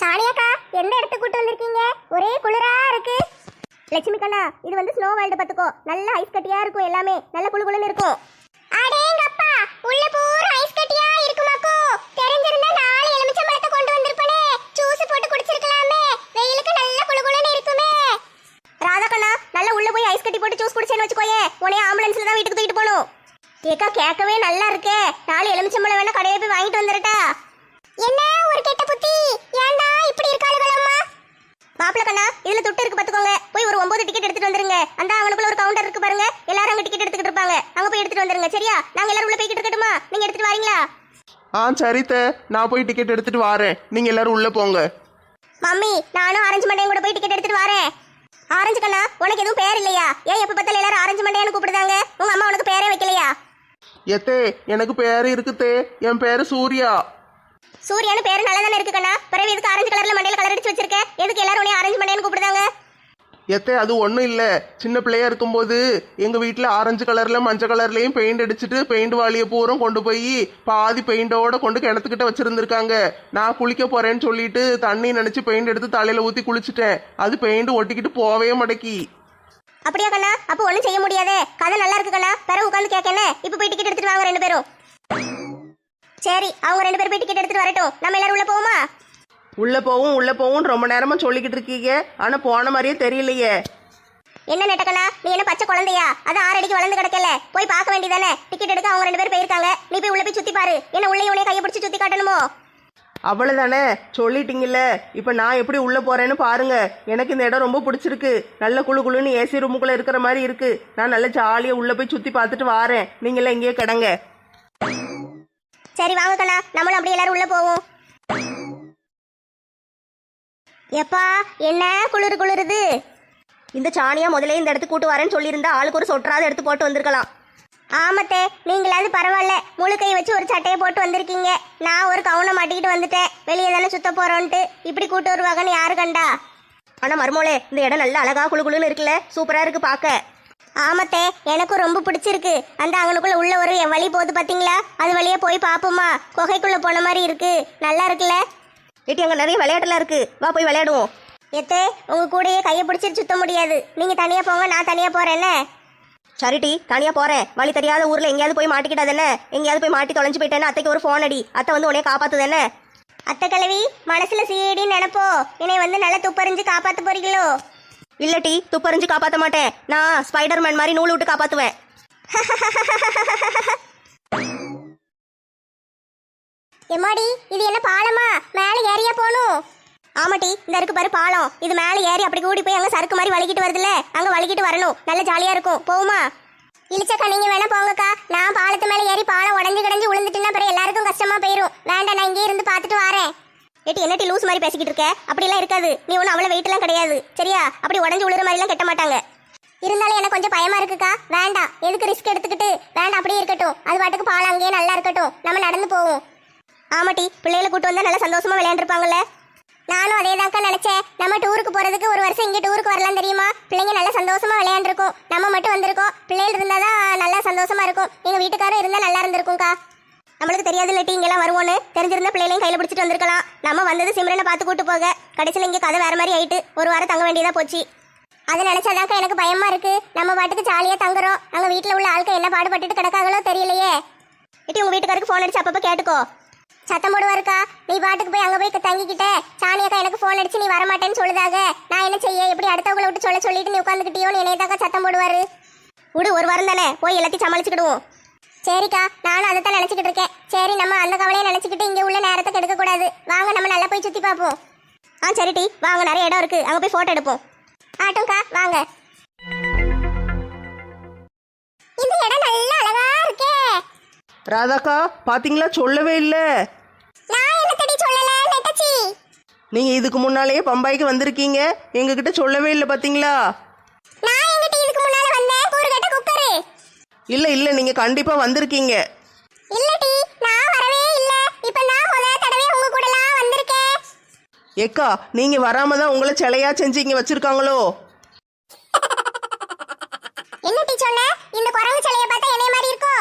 சாணியாக்கா, எந்த இடத்துக்கு கூட்டு வந்திருக்கீங்க? ஒரே குளிரா இருக்கு. லட்சுமி கண்ணா, இது வந்து ஸ்னோ வேர்ல்டு பாத்துக்கோ. நல்ல ஐஸ் கட்டியா இருக்கும், எல்லாமே நல்ல குளுகுளுன்னு இருக்கும். அடேங்கப்பா, உள்ள பூரா ஐஸ் கட்டியா இருக்குமாக்கோ. தெரிஞ்சிருந்தா 4 எலுமிச்சம்பழத்தை கொண்டு வந்திருப்பனே. ஜூஸ் போட்டு குடிச்சிருக்கலாமே. வெயிலுக்கு நல்ல குளுகுளுன்னு இருக்குமே. ராதா கண்ணா, நல்ல உள்ள போய் ஐஸ் கட்டி போட்டு ஜூஸ் குடிச்சேன்னு வச்சுக்கோயே, உன்னைய ஆம்புலன்ஸ்ல தான் வீட்டுக்கு தூக்கிட்டு போகணும். ஏக்கா, கேட்கவே நல்லா இருக்கே. 4 எலுமிச்சம்பழம் வேணா கடையை போய் வாங்கிட்டு வந்துடட்டா? என்ன ஒரு கெட்ட புத்தி, ஏன்டா இப்படி இருக்காளுகளம்மா? மாப்பிள்ள கண்ணா, இதுல துட்டு இருக்கு பாத்துக்கோங்க. போய் ஒரு 9 டிக்கெட் எடுத்துட்டு வந்துருங்க. அந்த அவனுக்குள்ள ஒரு கவுண்டர் இருக்கு பாருங்க, எல்லாரும் அங்க டிக்கெட் எடுத்துக்கிட்டு இருப்பாங்க. அங்க போய் எடுத்துட்டு வந்துருங்க, சரியா? நாங்க எல்லாரும் உள்ள போய்கிட்டு இருக்கட்டுமா? நீங்க எடுத்துட்டு வரீங்களா? சரித்த, நான் போய் டிக்கெட் எடுத்துட்டு வரேன். நீங்க எல்லாரும் உள்ள போங்க. மம்மி, நானும் ஆரஞ்சு மண்டையும் கூட போய் டிக்கெட் எடுத்துட்டு வரேன். ஆரஞ்சு கண்ணா, உனக்கு எதுவும் பேர் இல்லையா? ஏன் எப்ப பார்த்தாலும் எல்லாரும் ஆரஞ்சு மண்டையான்னு கூப்பிடுதாங்க? உங்க அம்மா உனக்கு பேரே வைக்கலையா? எத்தே, எனக்கு பேரு இருக்குதே. என் பேரு சூர்யா. சூர்யானு பேரு நல்லா தானே இருக்கு கண்ணா. பிறகு எதுக்கு ஆரஞ்சு கலர்ல மண்டையில கலர் அடிச்சு வச்சிருக்க? எதுக்கு எல்லாரும் உன்னை ஆரஞ்சு மண்டையான்னு கூப்பிடுதாங்க? எத்தே, அது ஒன்றும் இல்லை. சின்ன பிள்ளையா இருக்கும்போது எங்கள் வீட்டில் ஆரஞ்சு கலரில் மஞ்சள் கலர்லையும் பெயிண்ட் அடிச்சுட்டு பெயிண்ட் வாளியை பூரம் கொண்டு போய் பாதி பெயிண்டோட கொண்டு கிணத்துக்கிட்ட வச்சுருந்துருக்காங்க. நான் குளிக்க போகிறேன்னு சொல்லிட்டு தண்ணி நினச்சி பெயிண்ட் எடுத்து தலையில் ஊற்றி குளிச்சுட்டேன். அது பெயிண்ட் ஒட்டிக்கிட்டு போவே மடக்கி. அப்படியா கண்ணா? அப்போ ஒன்றும் செய்ய முடியாதே. கதை நல்லா இருக்கு கண்ணா. பிறகு உட்காந்து கேட்கனே. இப்போ போய் டிக்கெட் எடுத்துட்டு வாங்க 2 பேரும். சரி, அவங்க 2 பேரும் போய் டிக்கெட் எடுத்துட்டு வரட்டும். நம்ம எல்லாரும் உள்ள போவோமா? உள்ளே போவும் ரொம்ப நேரமாக சொல்லிக்கிட்டு இருக்கீங்க. ஆனால் போன மாதிரியே தெரியலையே. என்ன நெட்டக்கண்ணா, நீ என்ன பச்சை குழந்தையா? அது 6 அடிக்கு வளர்ந்து கிடக்கல. போய் பார்க்க வேண்டியதானே. டிக்கெட் எடுக்க அவங்க 2 பேரும் போயிருக்காங்க. நீ போய் உள்ள போய் சுத்தி பாரு. என்ன உள்ளே உனைய கையை பிடிச்சி சுத்தி காட்டணுமோ? அவ்வளோதானே, சொல்லிட்டீங்கல்ல. இப்போ நான் எப்படி உள்ளே போகிறேன்னு பாருங்க. எனக்கு இந்த இடம் ரொம்ப பிடிச்சிருக்கு. நல்ல குளு குளுன்னு ஏசி ரூமுக்குள்ளே இருக்கிற மாதிரி இருக்கு. நான் நல்ல ஜாலியாக உள்ளே போய் சுற்றி பார்த்துட்டு வாரேன். நீங்களாம் இங்கேயே கிடங்க. சரி வாங்க கண்ணா, நம்மளும் அப்படியே எல்லாரும் உள்ள போவோம். எப்பா, என்ன குளிருது. இந்த சாணியா முதலே இந்த இடத்துக்கு கூட்டு வரேன்னு சொல்லியிருந்தா ஆளுக்கு ஒரு சொட்டராத எடுத்து போட்டு வந்திருக்கலாம். ஆமத்தே, நீங்களாவது பரவாயில்ல. முழு கை வச்சு ஒரு சட்டையை போட்டு வந்திருக்கீங்க. நான் ஒரு கவுனை மாட்டிக்கிட்டு வந்துட்டேன். வெளியே தானே சுத்த போறோன்ட்டு. இப்படி கூட்டு வருவாங்கன்னு யாரு கண்டா? ஆனா மருமோளே, இந்த இடம் நல்ல அழகா குளுகுளுன்னு இருக்குல்ல. சூப்பரா இருக்கு பார்க்க. ஆமத்தே, எனக்கும் ரொம்ப பிடிச்சிருக்கு. அந்த அங்கனுக்குள்ள உள்ள ஒரு வழி போகுது பாத்தீங்களா? அது வழியா போய் பாப்போமா? குகைக்குள்ள போன மாதிரி இருக்கு. நல்லா இருக்குல்ல? ஏட்டி, அங்க நிறைய விளையாட்டுலாம் இருக்கு. வா போய் விளையாடுவோம். எத்தே, உங்க கூடயே கையை பிடிச்சிட்டு சுத்த முடியாது. நீங்க தனியா போங்க, நான் தனியா போறேன்னு. சரிட்டி, தனியா போறேன். வழி தெரியாத ஊர்ல எங்கேயாவது போய் மாட்டிக்கிட்டாதானே? எங்கேயாவது போய் மாட்டி தொலைஞ்சு போயிட்டேன்னு அத்தைக்கு ஒரு ஃபோன் அடி. அத்தை வந்து உன்னைய காப்பாத்துதானே? அத்தை கிழவி, மனசுல சீடின்னு நினைப்போ. என்னை வந்து நல்லா துப்பறிஞ்சு காப்பாத்த போறீங்களோ? இல்லட்டி, துப்பறிஞ்சு காப்பாத்த மாட்டேன். நான் ஸ்பைடர் மேன் மாதிரி நூல் விட்டு காப்பாத்துவேன். எம்மாடி, இது என்ன பாலமா? மேல ஏறியா போகணும்? ஆமாட்டி, இந்த இருக்கு பாரு பாலம். இது மேல ஏறி அப்படி கூடி போய் அங்க சறுக்கு மாதிரி வலிக்கிட்டு வருதுல்ல, அங்க வலிக்கிட்டு வரணும். நல்ல ஜாலியா இருக்கும். போகுமா? இழிச்சக்கா, நீங்க வேணா போங்கக்கா. நான் பாலத்து மேல ஏறி பாலம் உடஞ்சு கிடஞ்சு விழுந்துட்டுன்னா பிறகு எல்லாருக்கும் கஷ்டமா போயிரும். வேண்டாம், நான் இங்கே இருந்து பார்த்துட்டு வரேன். ஏட்டி, என்னட்டி லூஸ் மாதிரி பேசிக்கிட்டு இருக்க? அப்படிலாம் இருக்காது. நீ ஒன்றும் அவ்வளோ வெயிட்லாம் கிடையாது, சரியா? அப்படி உடஞ்சு விழுற மாதிரிலாம் கட்ட மாட்டாங்க. இருந்தாலும் எனக்கு கொஞ்சம் பயமா இருக்குக்கா. வேண்டாம், எதுக்கு ரிஸ்க் எடுத்துக்கிட்டு? வேண்டாம், அப்படியே இருக்கட்டும். அது பாட்டுக்கு பாலம் அங்கேயே நல்லா இருக்கட்டும். நம்ம நடந்து போவோம். ஆமாட்டி, பிள்ளைகளை கூட்டு வந்தா நல்லா சந்தோஷமா விளையாண்டுருப்பாங்கல்ல. நானும் அதே தான்க்கா நினைச்சேன். நம்ம டூருக்கு போறதுக்கு ஒரு வருஷம் இங்கே டூருக்கு வரலாம் தெரியுமா? பிள்ளைங்க நல்லா சந்தோஷமா விளையாண்டுருக்கும். நம்ம மட்டும் வந்திருக்கோம். பிள்ளைகள் இருந்தாதான் நல்லா சந்தோஷமா இருக்கும். எங்க வீட்டுக்காரும் இருந்தா நல்லா இருந்திருக்கும்க்கா. நம்மளுக்கு தெரியாது இல்லட்டி இங்கெல்லாம் வருவோன்னு. தெரிஞ்சிருந்த பிள்ளைகளையும் கையில பிடிச்சிட்டு வந்திருக்கலாம். நம்ம வந்தது சிம்ரனை பார்த்து கூட்டு போக. கடைசியில் இங்கே கதை வேற மாதிரி ஆயிட்டு 1 வாரம் தங்க வேண்டியதா போச்சு. அதை நினைச்சாதாக்கா எனக்கு பயமா இருக்கு. நம்ம பாட்டுக்கு ஜாலியா தங்குறோம். அங்க வீட்டுல உள்ள ஆட்கள் என்ன பாடுபட்டுட்டு கிடக்காங்களோ தெரியலையே. இட்டி, உங்க வீட்டுக்காருக்கு ஃபோன் அடிச்சு அப்பப்போ கேட்டுக்கோ. சத்தம் போடுவாருக்கா. நீ பாட்டுக்கு போய் அங்க போய் தங்கிக்கிட்ட. சாணியக்கா எனக்கு ஃபோன் அடிச்சு நீ வரமாட்டேன்னு சொல்லுதாக. நான் என்ன செய்ய? எப்படி அடுத்தவங்களை விட்டு சொல்லிட்டு நீ உட்காந்துக்கிட்டியோன்னு என்னையதாக்கா சத்தம் போடுவாரு. விடு, 1 வாரம் தானே, போய் எல்லாத்தையும் சமாளிச்சுக்கிடுவோம். சரிக்கா, நானும் அதை தான் நினைச்சுக்கிட்டு இருக்கேன். சரி, நம்ம அந்த கவலையை நினைச்சுக்கிட்டு இங்க உள்ள நேரத்தை கெடுக்க கூடாது. வாங்க, நம்ம நல்லா போய் சுத்தி பார்ப்போம். சரிட்டி, வாங்க, நிறைய இடம் இருக்கு. அங்க போய் போட்டோ எடுப்போம். ஆட்டோக்கா, வாங்க. இந்த இடம் நல்லா அழகா இருக்கே. ராதாக்கா, பாத்தீங்களா? சொல்லவே இல்லை. நான் என்ன தடி சொல்லல நெட்டச்சி. நீங்க இதுக்கு முன்னாலேயே பம்பாய்க்கு வந்திருக்கீங்க. எங்ககிட்ட சொல்லவே இல்லை, பாத்தீங்களா? நான் எங்கிட்ட இதுக்கு முன்னால வந்தேன். கூறுகட்ட குக்கரு. இல்லை, நீங்க கண்டிப்பா வந்திருக்கீங்க. இல்லடி, நான் வரவே இல்ல. இப்ப நான் முதல் தடவை உங்க கூடலாம் வந்திருக்கேன். ஏக்கா, நீங்க வராம தான் உங்களை சிலையா செஞ்சு இங்க வச்சிருக்காங்களோ? என்ன டீ சொன்ன? இந்த குரங்கு சிலைய பார்த்தா என்னைய மாதிரி இருக்கோ?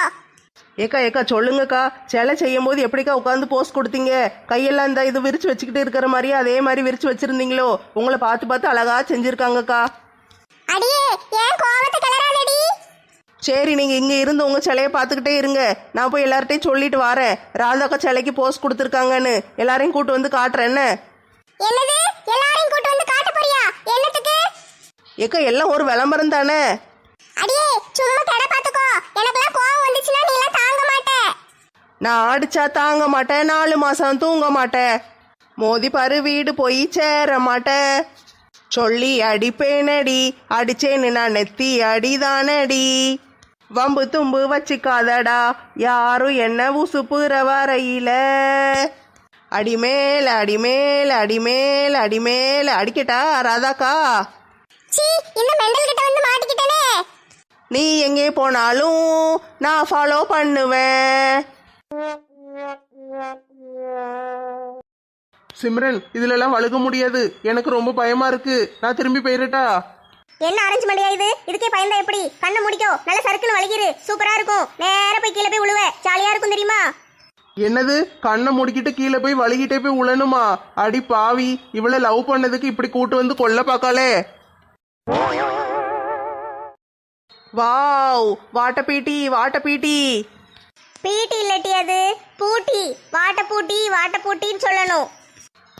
ஏக்கா ஏக்கா சொல்லுங்கக்கா. சிலை செய்யும் போது எப்படிக்கா உட்காந்து போஸ் கொடுத்தீங்க? கையெல்லாம் இந்த இது விரிச்சு வச்சுக்கிட்டு இருக்கிற மாதிரியே அதே மாதிரி விரிச்சு வச்சிருந்தீங்களோ? உங்களை பார்த்து பார்த்து அழகா செஞ்சிருக்காங்கக்கா. அடியே ஏன் கோவத்தை கிளறாதடி. சரி, நீங்க இங்க இருந்து உங்க சிலையை பார்த்துக்கிட்டே இருங்க. நான் போய் எல்லார்ட்டையும் சொல்லிட்டு வரேன். ராதாக்கா சிலைக்கு போஸ் கொடுத்துருக்காங்கன்னு எல்லாரையும் கூட்டு வந்து காட்டுறேன். என்ன என்னது எல்லாரையும் கூட்டி வந்து காட்ட போறியா? என்னத்துக்கு? ஏக்கா எல்லாம் ஒரு விளம்பரம் தானே. அடியே சும்மா கடை பாத்துக்கோ. எனக்குலாம் கோவம் வந்துச்சுன்னா நீ எல்லாம் தாங்க மாட்ட. நான் அடிச்சா தாங்க மாட்டேன், 4 மாசம் தூங்க மாட்டேன், மோதி பாரு வீடு போய் சேர மாட்டேன், சொல்லி அடிப்பேனடி, அடிச்சேன்னு நான் நெத்தி அடிதானடி, வம்பு தும்பு வச்சுக்காதடா யாரும் என்ன உசுப்புற வரையில, அடிமேல அடிமேல அடிமேல அடிமேல அடிக்கட்டா ராதாக்கா? சீ இந்த மெண்டல் கிட்ட வந்து மாட்டிக்கிட்டனே. நீ எங்கே போனாலும் நான் ஃபாலோ பண்ணுவேன். சிம்ரன் இதுல எல்லாம் வழுக முடியாது, எனக்கு ரொம்ப பயமா இருக்கு. நான் திரும்பி போயிரட்டா? என்ன அரேஞ்ச்மெண்ட்யா இது? இதுக்கே பயந்தா எப்படி? கண்ணை முடிக்கோ, நல்ல சறுக்குன்னு வலிக்கிரு, சூப்பரா இருக்கும். நேரா போய் கீழே போய் விழுவ, ஜாலியா இருக்கும் தெரியுமா? என்னது கண்ணை முடிக்கிட்டு கீழே போய் வழுகிட்டே போய் உழணுமா? அடி பாவி, இவளை லவ் பண்ணதுக்கு இப்படி கூட்டு வந்து கொல்ல பார்க்காளே. வாவ், வாட்ட பீட்டி வாட்ட பீட்டி. பீட்டி இல்லட்டி அது பூட்டி. வாட்ட பூட்டின்னு சொல்லணும்.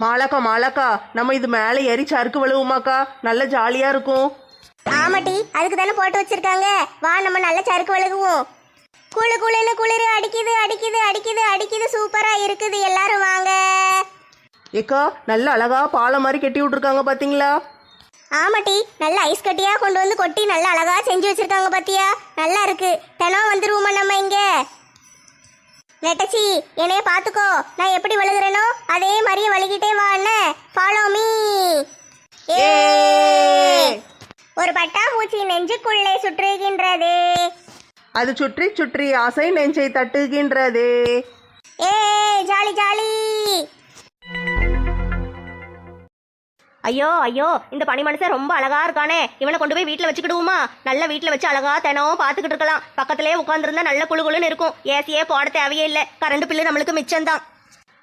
மாலக்கா மாலக்கா, நம்ம இது மேலே ஏறி சறுக்கு விழுவுமாக்கா? நல்ல ஜாலியா இருக்கும். ஆமாட்டி, அதுக்கு தானே போட்டு வச்சிருக்காங்க. வா நம்ம நல்ல சறுக்கு வழுகுவோம். குளு குளுன்னு குளிர் அடிக்குது அடிக்குது அடிக்குது அடிக்குது, சூப்பரா இருக்குது. எல்லாரும் வாங்க. ஏக்கா நல்ல அழகா பாலம் மாதிரி கட்டி விட்டுருக்காங்க பாத்தீங்களா? ஆமாட்டி, நல்ல ஐஸ் கட்டியா கொண்டு வந்து கொட்டி நல்ல அழகா செஞ்சு வச்சிருக்காங்க பாத்தியா? நல்லா இருக்கு. தினம் வந்துருவோமா நம்ம இங்க? நெட்டச்சி என்னைய பாத்துக்கோ, நான் எப்படி வழுகிறேனோ அதே மாதிரியே வழுகிட்டே வான்னு. Follow me. ஒரு பட்டாம்பூச்சி நெஞ்சுக்குள்ளே சுற்றுகின்றது, அது சுற்றி சுற்றி ஆசை நெஞ்சை தட்டுகின்றது. ஏ ஜாலி ஜாலி. ஐயோ ஐயோ, இந்த பனி மனுஷன் ரொம்ப அழகா இருக்கானே. இவனை கொண்டு போய் வீட்டுல வச்சுக்கிடுவோமா? நல்ல வீட்டுல வச்சு அழகா தினம் பாத்துக்கிட்டு இருக்கலாம். பக்கத்திலே உட்காந்துருந்தா நல்ல குழுகுலுன்னு இருக்கும். ஏசியே போட தேவையே இல்லை, கரண்ட் பில்லு நம்மளுக்கு மிச்சம்தான்.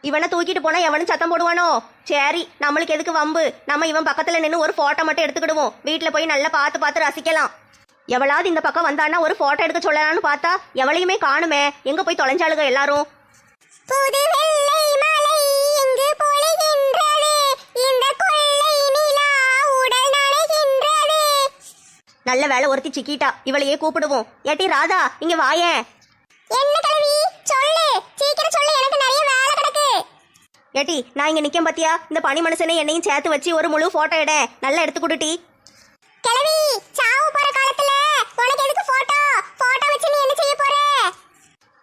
இவனை தூக்கிட்டு போனா எவனும் சத்தம் போடுவானோ? சரி, நம்மளுக்கு எதுக்கு வம்பு? நம்ம இவன் பக்கத்துல நின்று ஒரு போட்டோ மட்டும் எடுத்துக்கிடுவோம். வீட்டுல போய் நல்லா பார்த்து ரசிக்கலாம். எவளாவது இந்த பக்கம் வந்தான்னா ஒரு போட்டோ எடுக்க சொல்லலான்னு பார்த்தா எவளையுமே காணுமே. எங்க போய் தொலைஞ்சாளுங்க எல்லாரும்? புது வெள்ளை மலை எங்கு பொழிகின்றது, இந்த கொள்ளை நிலா உடல் நனைகின்றது. நல்ல வேலை, ஒருத்தி சிக்கிட்டா. இவளையே கூப்பிடுவோம். ஏட்டி ராதா, இங்க வாயேன். என்ன கிழவி? சொல்லு, சீக்கிரம் சொல்லு, எனக்கு நிறைய வேலை கிடக்கு. ஏட்டி நான் இங்க நிக்கம் பாத்தியா? இந்த பனி மனுஷனை என்னையும் சேர்த்து வச்சு ஒரு முழு போட்டோ எட. நல்லா எடுத்து கொடுட்டி. கிழவி, சாவு போற காலத்துல உனக்கு எதுக்கு போட்டோ? போட்டோ வச்சு நீ என்ன செய்ய போற?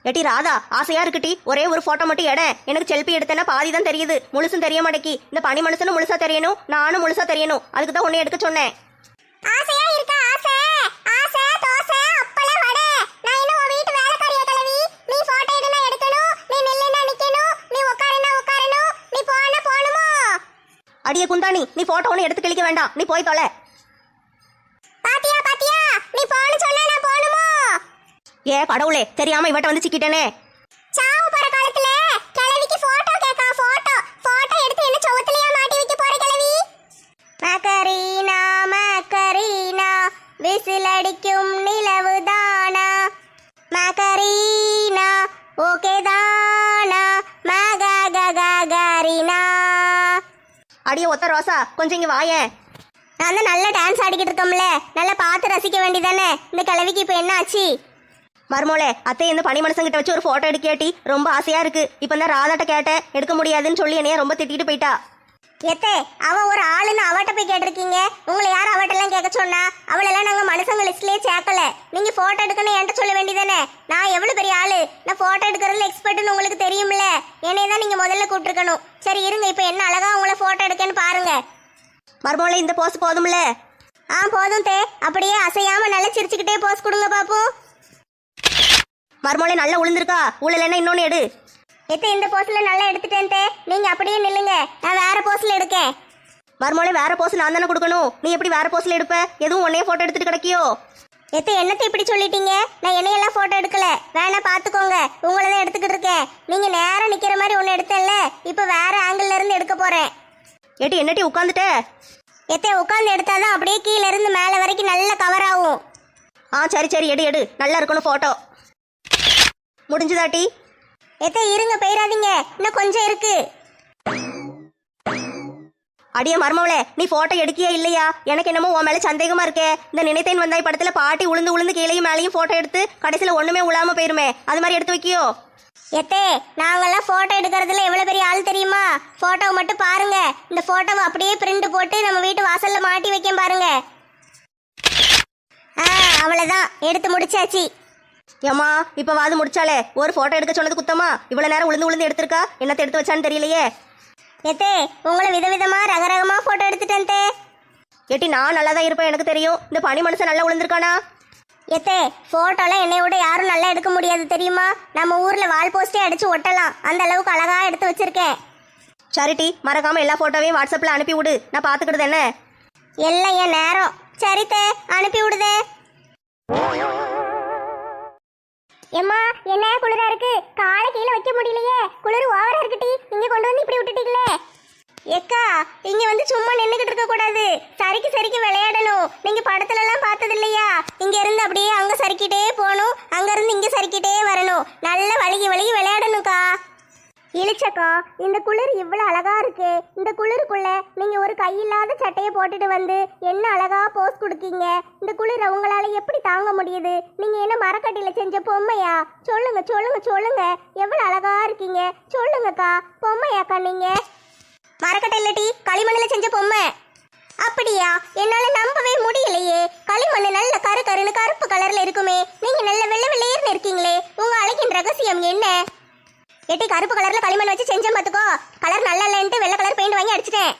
ஏட்டி ராதா, ஆசையா இருக்குட்டி, ஒரே ஒரு போட்டோ மட்டும் எட. எனக்கு செல்ஃபி எடுத்தேன்னா பாதி தான் தெரியுது, முழுசும் தெரிய மாட்டேக்கி. இந்த பனி மனுஷனும் முழுசா தெரியணும், நானும் முழுசா தெரியணும். அதுக்கு தான் உன்னை எடுக்க சொன்னேன். ஆசையா இருக்கா? ஆசை ஆசை தோசை அப்பளம் வடை. நான் இன்னும் உன் வீட்டு வேலைக்காரியா கிழவி? நீ போட்டோ எடுனா எடுக்கணும், நீ நில்லுனா நிக்கணும், நீ உட்காருனா உட்காரணும், நீ போனா போணுமோ? அடியே குந்தாணி, நீ போட்டோ ஒன்று எடுத்து கிளிக்க வேண்டாம், நீ போய் தொலை. பாத்தியா பாத்தியா, நீ போன்னு சொன்னா நான் போணுமோ? ஏ கடவுளே, தெரியாம இவட்ட வந்து சிக்கிட்டேனே. சாவு போற காலத்துல கிழவிக்கு போட்டோ கேக்கா? போட்டோ எடுத்து என்ன சவுத்துலயா மாட்டி வைக்க போற கிழவி? மக்கரீனா மக்கரீனா, விசில் அடிக்கும் நிலவுதானா, மக்கரீனா ஓகே தானா, மககககரீனா. அடியே ஒத்த ரோசா, கொஞ்சம் இங்க வாயேன். நான் தான் நல்ல டான்ஸ் ஆடிக்கிட்டு இருக்கோம்ல, நல்லா பார்த்து ரசிக்க வேண்டியதானே. இந்த கிழவிக்கு இப்போ என்ன ஆச்சு? மருமோளே, அத்தை இந்த பனி மனுஷங்கிட்ட வச்சு ஒரு போட்டோ எடுக்கேட்டி, ரொம்ப ஆசையா இருக்கு. இப்போ தான் ராதாட்ட கேட்டேன், எடுக்க முடியாதுன்னு சொல்லி என்னைய ரொம்ப திட்டிட்டு போயிட்டா. எத்தே அவ ஒரு ஆளுன்னு அவட்ட போய் கேட்டிருக்கீங்க. உங்களை யார் அவட்டெல்லாம் கேட்க சொன்னா? அவளெல்லாம் நாங்க மனுஷங்க லிஸ்ட்லயே சேர்க்கல. நீங்க போட்டோ எடுக்கணும் என்கிட்ட சொல்ல வேண்டியதானே. நான் எவ்வளவு பெரிய ஆளு, நான் போட்டோ எடுக்கிறதுல எக்ஸ்பர்ட்னு உங்களுக்கு தெரியும்ல. என்னைய தான் நீங்க முதல்ல கூப்பிட்டுருக்கணும். சரி இருங்க, இப்போ என்ன அழகா உங்களை போட்டோ எடுக்கன்னு பாருங்க. மருமோளே, இந்த போஸ் போதும்ல? போதும் தே. அப்படியே அசையாம நல்லா சிரிச்சுக்கிட்டே போஸ் கொடுங்க பாப்போம். மருமோளே நல்லா உளுந்திருக்கா? ஊழல் இன்னொன்னு எடு. எத்த இந்த போஸ்ல நல்லா எடுத்துட்டேன் தே. நீங்க அப்படியே நில்லுங்க, நான் வேற போஸ்ல எடுக்கேன். மருமோளே, வேற போஸ் நான் தானே கொடுக்கணும். நீ எப்படி வேற போஸ்ல எடுப்ப? எதுவும் உன்னையே போட்டோ எடுத்துட்டு கிடக்கியோ? எத்த என்னத்தை இப்படி சொல்லிட்டீங்க? நான் என்னையெல்லாம் போட்டோ எடுக்கல, வேணா பாத்துக்கோங்க. உங்களை தான் எடுத்துக்கிட்டு இருக்கேன். நீங்க நேரம் நிக்கிற மாதிரி ஒண்ணு எடுத்தேன்ல, இப்ப வேற ஆங்கிள் இருந்து எடுக்க போறேன். ஏட்டி என்னட்டி உட்காந்துட்ட? எத்த உட்காந்து எடுத்தாதான் அப்படியே கீழ இருந்து மேல வரைக்கும் நல்ல கவர் ஆகும். சரி சரி, எடு எடு, நல்லா இருக்கணும் போட்டோ. முடிஞ்சுதாட்டி? எத்த இருங்க, போயிடாதீங்க, இன்னும் கொஞ்சம் இருக்கு. அடியே மர்மவளே, நீ போட்டோ எடுக்கியா இல்லையா? எனக்கு என்னமோ உன் மேல சந்தேகமா இருக்கே. இந்த நினைத்தேன் வந்தாய் படத்துல பாட்டி உளுந்து உளுந்து கீழையும் மேலையும் போட்டோ எடுத்து கடைசியில ஒண்ணுமே உழாம போயிருமே, அது மாதிரி எடுத்து வைக்கியோ? எத்தே, நாங்கெல்லாம் போட்டோ எடுக்கிறதுல எவ்வளவு பெரிய ஆள் தெரியுமா? போட்டோவை மட்டும் பாருங்க. இந்த போட்டோவை அப்படியே பிரிண்ட் போட்டு நம்ம வீட்டு வாசல்ல மாட்டி வைக்க பாருங்க. அவ்வளவுதான், எடுத்து முடிச்சாச்சு. ஏமா இப்ப வாது முடிச்சாலே, ஒரு போட்டோ எடுக்க சொன்னது குத்தமா? இவ்வளவு நேரம் உளுந்து உளுந்து எடுத்திருக்கா, என்னத்தை எடுத்து வச்சான்னு தெரியலையே. எத்தே, உங்களை விதவிதமா ரகரகமா போட்டோ எடுத்துட்டேன் தே. ஏட்டி நான் நல்லா தான் இருப்பேன், எனக்கு தெரியும். இந்த பனி மனுஷன் நல்லா விழுந்திருக்கானா? எத்தே, போட்டோலாம் என்னை விட யாரும் நல்லா எடுக்க முடியாது தெரியுமா? நம்ம ஊர்ல வால் போஸ்டே அடிச்சு ஒட்டலாம், அந்த அளவுக்கு அழகா எடுத்து வச்சிருக்கேன். சரிட்டி, மறக்காம எல்லா போட்டோவையும் வாட்ஸ்அப்ல அனுப்பி விடு, நான் பாத்துக்கிடுது என்ன. எல்லாம் என் நேரம். சரித்தே, அனுப்பி விடுதே. எம்மா, என்ன குளிரா இருக்கு, காலை கீழே வைக்க முடியலையே, குளிர் ஓவரா இருக்குட்டி. இங்க கொண்டு வந்து இப்படி விட்டுட்டீங்களே. ஏக்கா, இங்க வந்து சும்மா நின்னுகிட்டு இருக்க கூடாது, சரிக்கு சரிக்கு விளையாடணும். நீங்க படத்துல எல்லாம் பார்த்தது இல்லையா? இங்க இருந்து அப்படியே அங்க சறுக்கிட்டே போகணும், அங்க இருந்து இங்க சறுக்கிட்டே வரணும். நல்ல வழுகி வழுகி விளையாடணும்க்கா. இழிச்சக்கா, இந்த குளிர் இவ்வளவு அழகா இருக்கு. இந்த குளிருக்குள்ள நீங்க ஒரு கையில்லாத சட்டையை போட்டுட்டு வந்து என்ன அழகா போஸ் கொடுக்கீங்க. இந்த குளிர உங்களால எப்படி தாங்க முடியுது? நீங்க என்ன மரக்கட்டில செஞ்ச பொம்மையா? சொல்லுங்க சொல்லுங்க சொல்லுங்க, எவ்வளவு அழகா இருக்கீங்க. சொல்லுங்கக்கா, பொம்மையாக்கா நீங்க? மரக்கட்டை இல்லட்டி, களிமண்ணுல செஞ்ச பொம்மை. அப்படியா? என்னால நம்பவே முடியலையே. களிமண்ணு நல்ல கரு கருன்னு கருப்பு கலர்ல இருக்குமே, நீங்க நல்ல வெள்ளை வெள்ளையர்னு இருக்கீங்களே. உங்க அழகின் ரகசியம் என்ன? எட்டி, கருப்பு கலர்ல களிமண் வச்சு செஞ்சேன் பாத்துக்கோ. கலர் நல்லா இல்லைன்ட்டு வெள்ளை கலர் பெயிண்ட் வாங்கி அடிச்சிட்டேன்.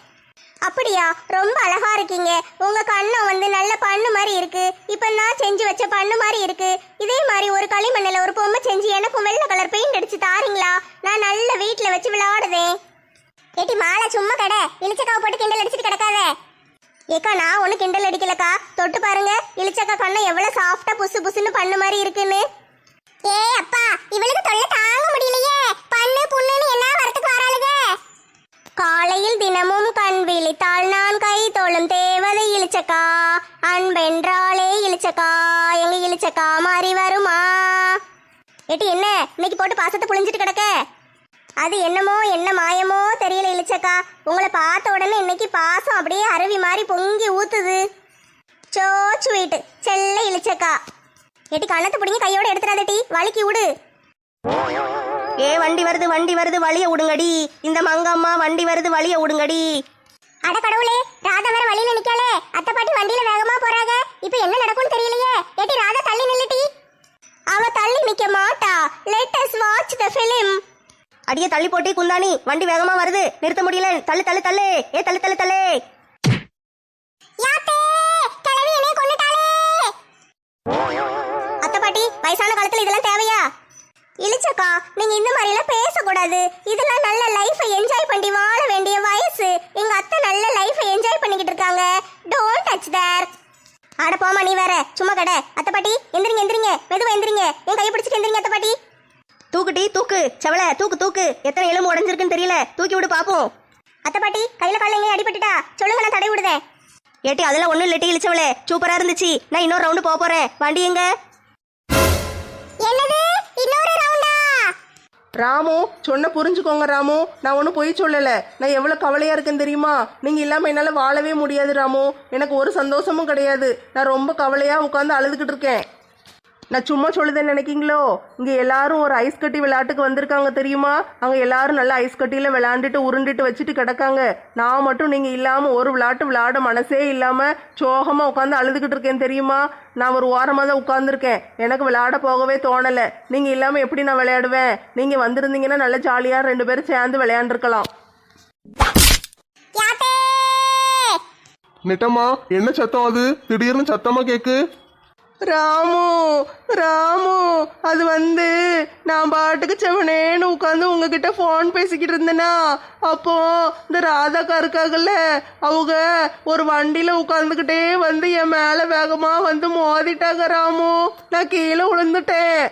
அப்படியா? ரொம்ப அழகா இருக்கீங்க. உங்க கண்ணம் வந்து நல்ல பண்ணு மாதிரி இருக்கு. இப்ப நான் செஞ்சு வச்ச பண்ணு மாதிரி இருக்கு. இதே மாதிரி ஒரு களிமண்ணில் ஒரு பொம்மை செஞ்சு எனக்கும் வெள்ளை கலர் பெயிண்ட் அடிச்சு தாரீங்களா? நான் நல்ல வீட்டுல வச்சு விளையாடுதேன். ஏட்டி மாலை சும்மா கடை, இளிச்சக்காவை போட்டு கிண்டல் அடிச்சுட்டு கிடக்காத. ஏக்கா, நான் ஒண்ணு கிண்டல் அடிக்கலக்கா, தொட்டு பாருங்க. இளிச்சக்கா கண்ணம் எவ்வளவு சாஃப்டா புசு புசுன்னு பண்ணு மாதிரி இருக்குன்னு. ஏ அப்பா, இவளுக்கு தொல்லை தாங்க முடியலையே. பண்ணு புண்ணுன்னு என்ன வரத்துக்கு வராளுக. காலையில் தினமும் கண் விழித்தாள் நான் கை தோளும் தேவதை இளிச்சக்கா. அன்பென்றாலே இளிச்சக்கா, எங்க இளிச்சக்கா மாறி வருமா? ஏட்டி என்ன இன்னைக்கு போட்டு பாசத்தை புளிஞ்சிட்டு கிடக்க? அது என்னமோ என்ன மாயமோ தெரியல இளிச்சக்கா. உங்களை பார்த்த உடனே இன்னைக்கு பாசம் அப்படியே அருவி மாதிரி பொங்கி ஊத்துது. சோ ஸ்வீட் செல்ல இளிச்சக்கா. ஏட்டி, கண்ணத்தை பிடிங்க, கையோட எடுத்துறாதட்டி, வலிக்கி விடு. ஏ வண்டி வருது வழிய விடுங்கடி. இந்த மங்கம்மா வண்டி வருது வழிய விடுங்கடி. அட கடவுளே, ராதா வேற வழியில நிக்கலே. அத்தை பாட்டி வண்டியில வேகமா போறாங்க. இப்ப என்ன நடக்கும்னு தெரியலையே. ஏட்டி, ராதா தள்ளி நில்லுட்டி. அவ தள்ளி நிக்க மாட்டா. Let us watch the film. அடியே தள்ளி போட்டி குந்தாணி, வண்டி வேகமா வருது, நிறுத்த முடியல. தள்ளு தள்ளு தள்ளு, ஏ தள்ளு தள்ளு தள்ளு. யாத்தே, கிளவி என்னை கொன்னுட்டாளே. அத்தை பாட்டி, வயசான காலத்துல இதெல்லாம் தேவையா? இளிச்சக்கா, நீங்க இந்த மாதிரி எல்லாம் பேசக்கூடாது. இதெல்லாம் நல்ல லைஃபை என்ஜாய் பண்ணி வாழ வேண்டிய வயசு. எங்க அத்தை நல்ல லைஃபை என்ஜாய் பண்ணிக்கிட்டு இருக்காங்க. டோன்ட் டச் தேர். அட போமா, நீ வேற சும்மா கடை. அத்தை பாட்டி எந்திரிங்க எந்திரிங்க, மெதுவா எந்திரிங்க. என் கையை பிடிச்சிட்டு எந்திரிங்க அத்தை பாட்டி. தூக்குட்டி தூக்கு, செவல தூக்கு தூக்கு. எத்தனை எலும்பு உடஞ்சிருக்குன்னு தெரியல, தூக்கி விடு பாப்போம். அத்தை பாட்டி, கையில கால எங்க அடிபட்டுட்டா? சொல்லுங்க, நான் தடை விடுதேன். ஏட்டி அதெல்லாம் ஒண்ணும் இல்லட்டி இழிச்சவளே, சூப்பரா இருந்துச்சு. நான் இன்னொரு ரவுண்டு போறேன். வண்டி எங்க? என்னது, இன்னொரு ரவுண்டா? ராமு, சொன்ன புரிஞ்சுக்கோங்க ராமு, நான் ஒன்றும் பொய் சொல்லலை. நான் எவ்வளோ கவலையாக இருக்கேன்னு தெரியுமா? நீங்கள் இல்லாமல் என்னால் வாழவே முடியாது ராமு. எனக்கு ஒரு சந்தோஷமும் கிடையாது. நான் ரொம்ப கவலையாக உட்காந்து அழுதுகிட்டு இருக்கேன். நான் சும்மா சொல்லுதேன்னு நினைக்கிங்களோ? இங்கே எல்லாரும் ஒரு ஐஸ் கட்டி விளையாட்டுக்கு வந்திருக்காங்க தெரியுமா? அங்கே எல்லாரும் நல்லா ஐஸ் கட்டியில் விளையாண்டுட்டு உருண்டுட்டு வச்சுட்டு கிடக்காங்க. நான் மட்டும் நீங்கள் இல்லாமல் ஒரு விளையாட்டு விளையாட மனசே இல்லாமல் சோகமாக உட்காந்து அழுதுகிட்டு இருக்கேன் தெரியுமா? நான் ஒரு ஓரமாக தான் உட்காந்துருக்கேன். எனக்கு விளையாட போகவே தோணலை. நீங்கள் இல்லாமல் எப்படி நான் விளையாடுவேன்? நீங்கள் வந்திருந்தீங்கன்னா நல்ல ஜாலியாக 2 பேரும் சேர்ந்து விளையாண்டுருக்கலாம். நெட்டம்மா, என்ன சத்தம் அது? திடீர்னு சத்தமா கேக்கு. ராமு ராமு அது வந்து நான் பாட்டுக்கு செவனேன்னு உட்காந்து உங்ககிட்ட ஃபோன் பேசிக்கிட்டு இருந்தேனா, அப்போ இந்த ராதாக்கா இருக்காங்கல்ல, அவங்க ஒரு வண்டியில உட்காந்துக்கிட்டே வந்து என் மேல வேகமா வந்து மோதிட்டாங்க ராமு. நான் கீழே விழுந்துட்டேன்.